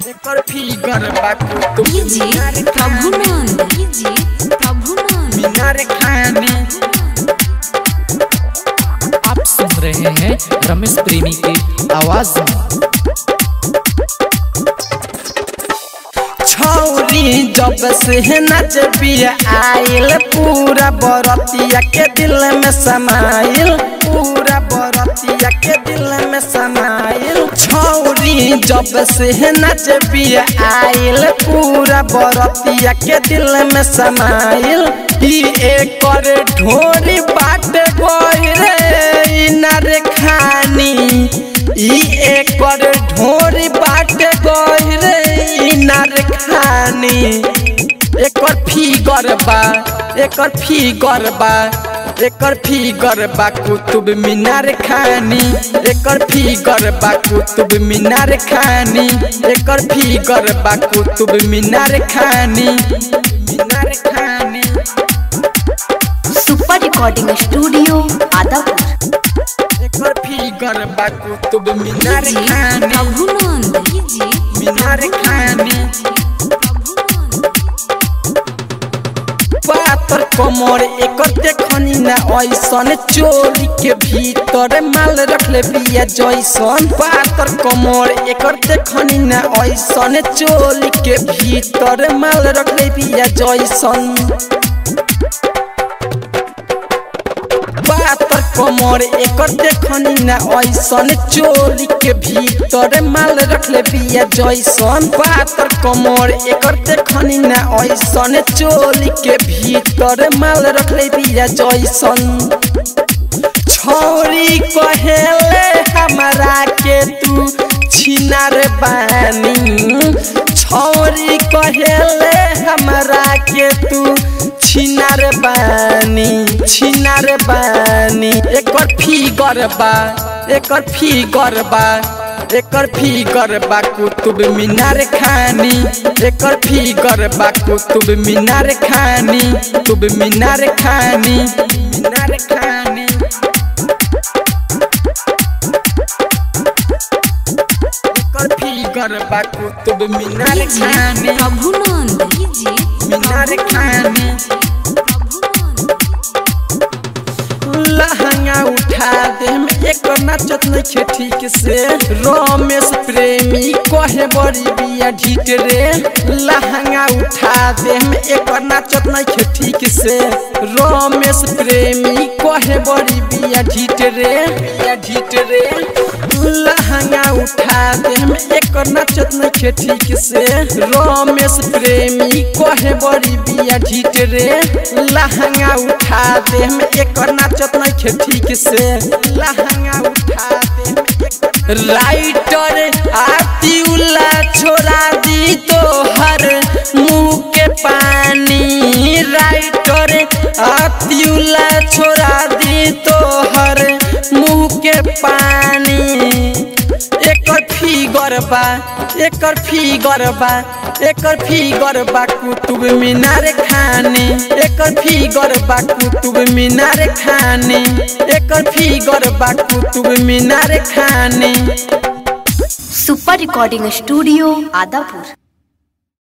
एकर figure बाकू कीजिए प्रभुनंद मीनार खानी। आप सुन रहे हैं रमेश प्रेमी की आवाज में। छौरी जब से नच बिया आइल पूरा बरतिया के दिल में समाइल, पूरा बरतिया के दिल में समाइल। छौरी जब से नच बिया आइल पूरा बरतिया के दिल में समाइल। ई एकर ढोरी बाट गई रे इनार खानी, ई एकर ढोरी बाट गई रे इनार खानी। एकर फिगर बा, एकर फिगर बा, एकर फिगर बा कुतुब मीनार खानी। एकर फिगर बा कुतुब मीनार खानी, एकर फिगर बा कुतुब मीनार खानी, मीनार खानी। Super recording studio Adapur. एकर फिगर बा कुतुब मीनार खानी, प्रभुनंद मीनार खानी। पातर कमर एकर देखनी ना ऐसन, चोली के भीतर माल रखले बिया जैसन। पातर कमर एकर देखनी ना ऐसन, चोली के भीतर माल रखले बिया जैसन। पातर कमर एकर देखनी ना ऐसन, चोली के भीतर माल रखले बिया जैसन। पातर कमर एकर देखनी ना ऐसन, चोली के भीतर माल रखले बिया जैसन। छौरी कहेले हमरा के तू छिनार बानी, छौरी कहेले हमरा के तू छिनार बानी, छिनार बानी। एकर फिगर बा, एकर फिगर बा, एकर फिगर बा कुतुब मीनार खानी। एकर फिगर बा कुतुब मीनार खानी, कुतुब मीनार खानी, मीनार खानी। एकर फिगर बा कुतुब मीनार खानी, प्रभुनंद मीनार खानी। लहंगा उठा दे में एक नाचत नहीं ठीक से, रमेश प्रेमी कहे बड़ी बिया ढीट रे। लहंगा उठा दे में एक नाचत नहीं ठीक से, रमेश प्रेमी कहे बड़ी बिया ढीट रे, बिया ढीट रे। लहंगा उठा दे में एक नाचत नहीं ठीक से, रमेश प्रेमी कहे बड़ी बिया ढीट रे। लहंगा उठा दे में एक नाचत नहीं ठीक से, लहंगा उठा दे में एक। राइटर आतिउला छोड़ा दी तो हर मुँह के पानी, राइटर आतिउला छोड़ा दी तो हर मुँह के पानी। एकर फिगर बा, एकर फिगर बा, एकर फिगर बा कुतुब मीनार खानी। एकर फिगर बा कुतुब मीनार खानी, एकर फिगर बा कुतुब मीनार खानी। Super recording studio Adapur.